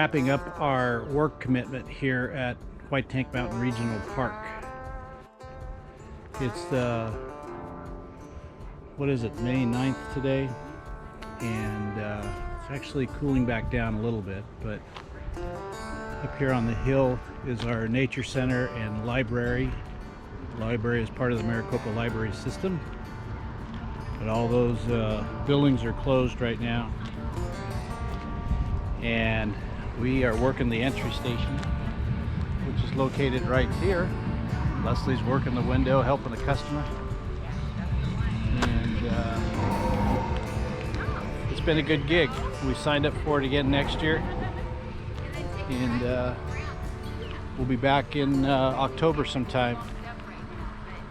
wrapping up our work commitment here at White Tank Mountain Regional Park. It's the, what is it, May 9th today, and it's actually cooling back down a little bit, but up here on the hill is our nature center and library. The library is part of the Maricopa Library System, but all those buildings are closed right now. And we are working the entry station, which is located right here. Leslie's working the window, helping the customer. And it's been a good gig. We signed up for it again next year. And we'll be back in October sometime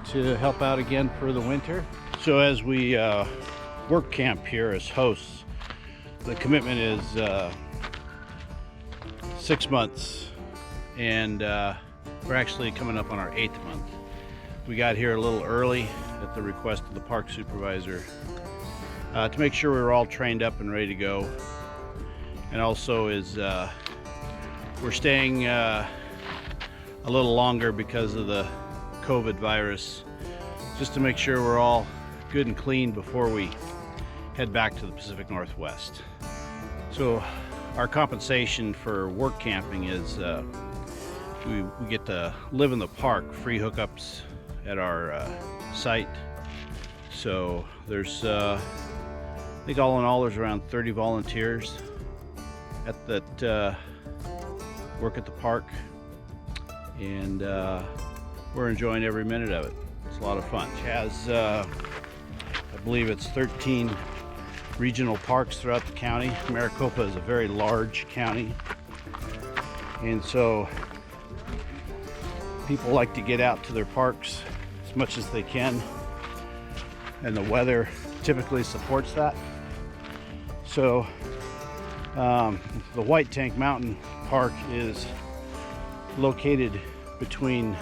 to help out again for the winter. So as we work camp here as hosts, the commitment is 6 months, and we're actually coming up on our 8th month. We got here a little early at the request of the park supervisor to make sure we were all trained up and ready to go, and also is we're staying a little longer because of the COVID virus, just to make sure we're all good and clean before we head back to the Pacific Northwest. So our compensation for work camping is we get to live in the park, free hookups at our site. So there's I think all in all there's around 30 volunteers that work at the park, and we're enjoying every minute of it. It's a lot of fun. It has I believe it's 13 regional parks throughout the county. Maricopa is a very large county, and so people like to get out to their parks as much as they can, and the weather typically supports that. So the White Tank Mountain Park is located between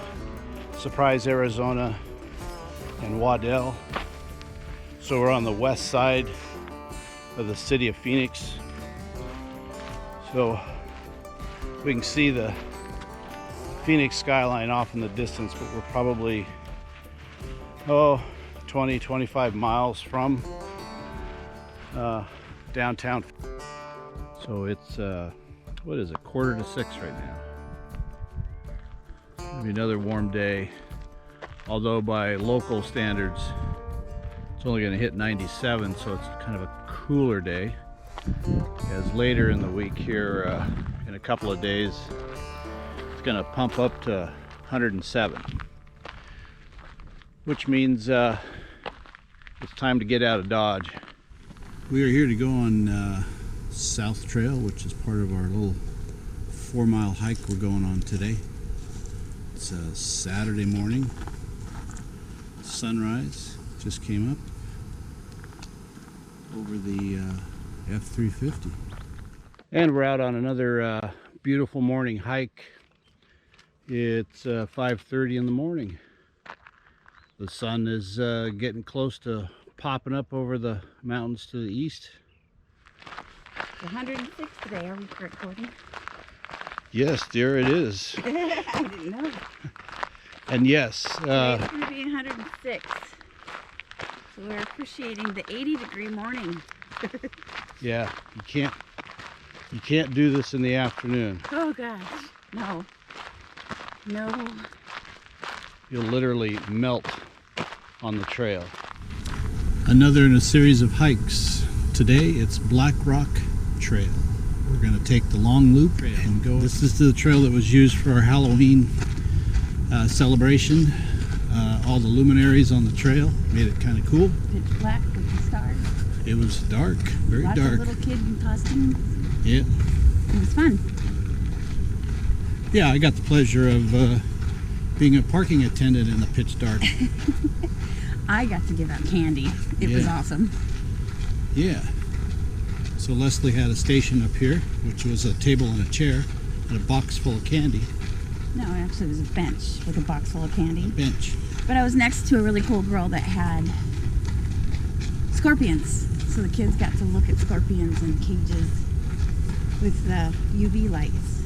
Surprise, Arizona and Waddell. So we're on the west side of the city of Phoenix, so we can see the Phoenix skyline off in the distance, but we're probably 20-25 miles from downtown. So it's what is it, 5:45 right now. Maybe another warm day, although by local standards it's only going to hit 97, so it's kind of a cooler day, as later in the week here in a couple of days it's going to pump up to 107, which means it's time to get out of Dodge. We are here to go on South Trail, which is part of our little 4-mile hike we're going on today. It's a Saturday morning. Sunrise just came up over the F-350. And we're out on another beautiful morning hike. It's 5:30 in the morning. The sun is getting close to popping up over the mountains to the east. 106 today, are we recording? Yes, dear, it is. I didn't know. And yes, It's going to be 106. So we're appreciating the 80-degree morning. yeah, you can't do this in the afternoon. Oh gosh, no. No. You'll literally melt on the trail. Another in a series of hikes. Today it's Black Rock Trail. We're going to take the long loop and go. This is the trail that was used for our Halloween celebration. All the luminaries on the trail made it kind of cool. Pitch black with the stars. It was dark, very Lots dark. Lots of little kids in costumes. Yeah. It was fun. Yeah, I got the pleasure of being a parking attendant in the pitch dark. I got to give out candy. It was awesome. Yeah. So Leslie had a station up here, which was a table and a chair and a box full of candy. No, actually it was a bench with a box full of candy. A bench. But I was next to a really cool girl that had scorpions. So the kids got to look at scorpions in cages. with UV lights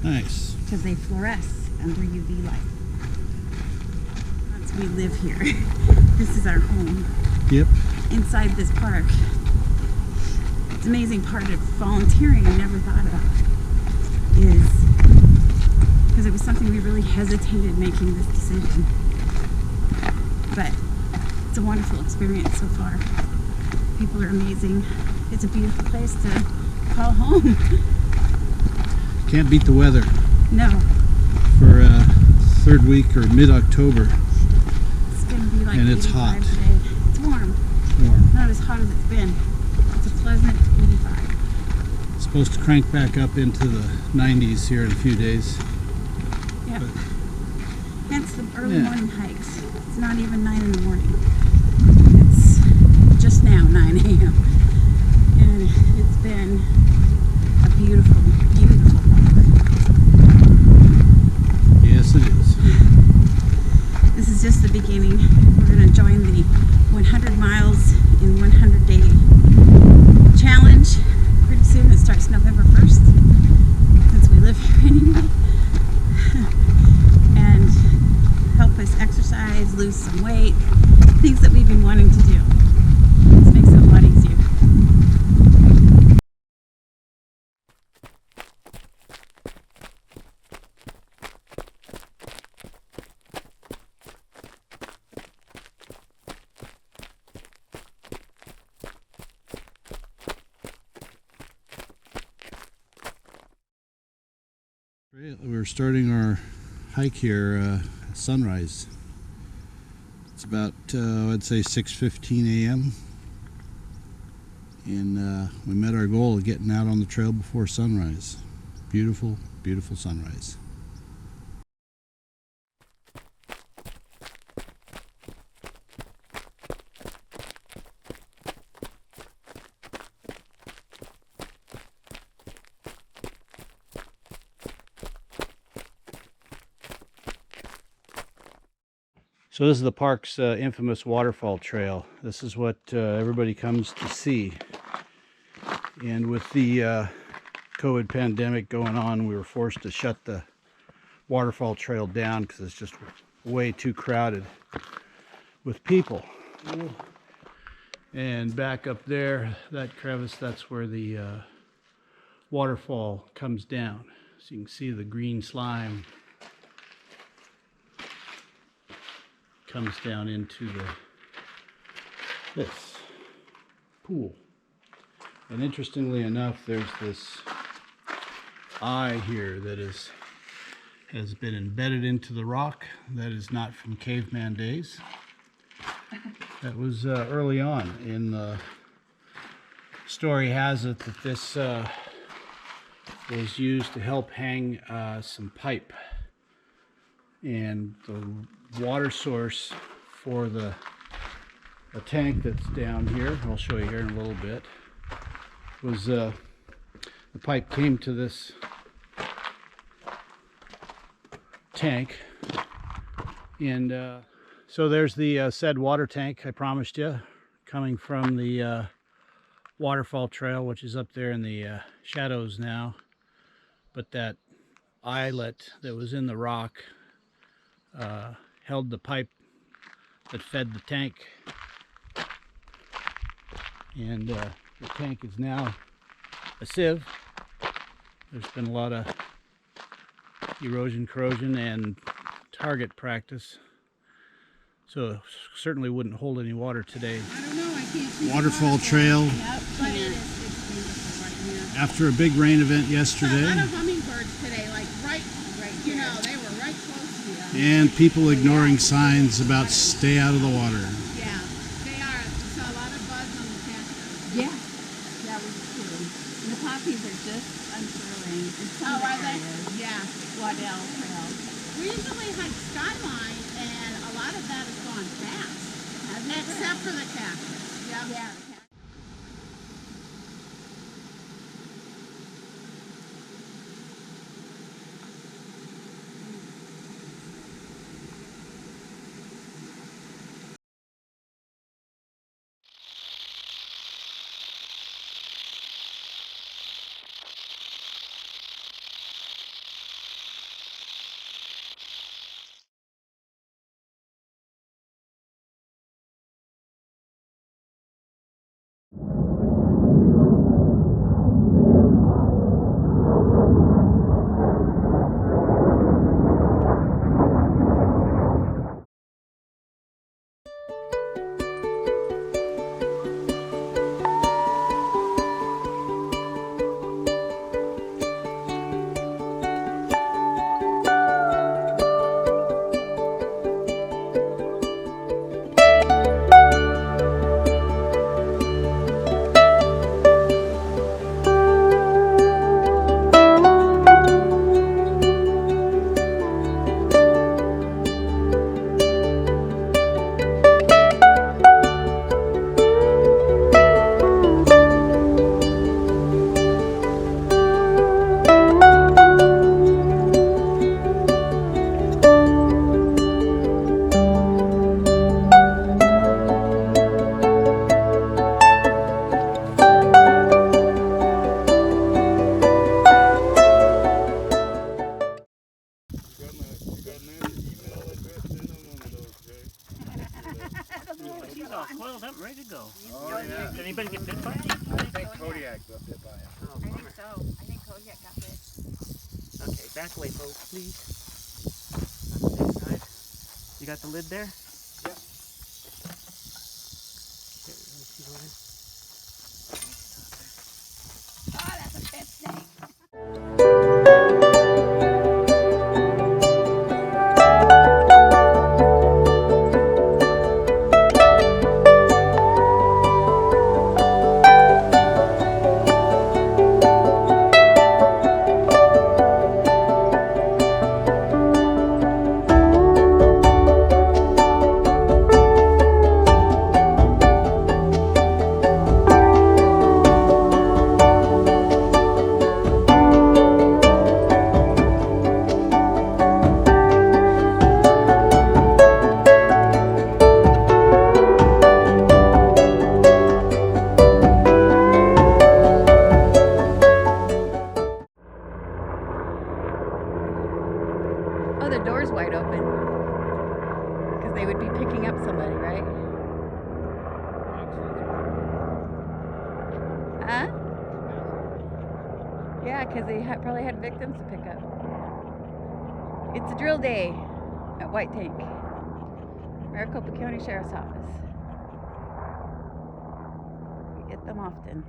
Nice. because they fluoresce under UV light. Once we live here, this is our home Yep. inside this park. It's an amazing part of volunteering I never thought about is because it was something we really hesitated making this decision. But it's a wonderful experience so far. People are amazing. It's a beautiful place to call home. Can't beat the weather No, for third week or mid-October. it's gonna be like And it's 85 hot. today. It's warm, Warm. not as hot as it's been. It's a pleasant 85. It's supposed to crank back up into the 90s here in a few days. Yeah. But- Hence the early Yeah. morning hikes. It's not even 9 in the morning. It's just now 9 a.m. And it's been a beautiful, beautiful walk. Yes, it is. This is just the beginning. We're going to join the 100 miles in 100 day challenge pretty soon. It starts November 1st, since we live here anyway. And help us exercise, lose some weight, things that we've been wanting to do. This makes it a lot easier. We're starting our hike here at sunrise. It's about, I'd say 6:15 a.m. And we met our goal of getting out on the trail before sunrise. Beautiful, beautiful sunrise. So this is the park's infamous waterfall trail. This is what everybody comes to see. And with the COVID pandemic going on, we were forced to shut the waterfall trail down because it's just way too crowded with people. And back up there, that crevice, that's where the waterfall comes down. So you can see the green slime comes down into this pool. And interestingly enough, there's this eye here that has been embedded into the rock. That is not from caveman days. That was early on. In the story has it that this was used to help hang some pipe. And the water source for the tank that's down here, I'll show you here in a little bit, was the pipe came to this tank. And so there's the said water tank I promised you, coming from the waterfall trail, which is up there in the shadows now. But that eyelet that was in the rock held the pipe that fed the tank, and the tank is now a sieve. There's been a lot of erosion, corrosion, and target practice, so it certainly wouldn't hold any water today. I don't know, I can't see Waterfall trail Yep, but it is. It's beautiful right here. after a big rain event A lot yesterday. of hummingbirds today, like right, you know, they were right close to you. And people ignoring signs about stay out of the water. Yeah, they are. We saw a lot of buzz on the cactus. Yeah. Yeah, we do. And the poppies are just unfurling in some Oh, are they? areas. Yeah. Waddell Trail. We usually hike Skyline, and a lot of that has gone fast, except for the cactus. Yep. Yeah. She's all coiled up, ready to go. Oh, yeah. Did anybody get bit by it? I think Kodiak got bit by it. Oh, I think bummer. so. I think Kodiak got bit. Okay, back away, folks, please. On the safe side. You got the lid there? Yep. Okay, let me see the lid. Oh, that's a pet snake. Oh, the door's wide open. Because they would be picking up somebody, right? Huh? Yeah, because they probably had victims to pick up. It's a drill day at White Tank, Maricopa County Sheriff's Office. We get them often.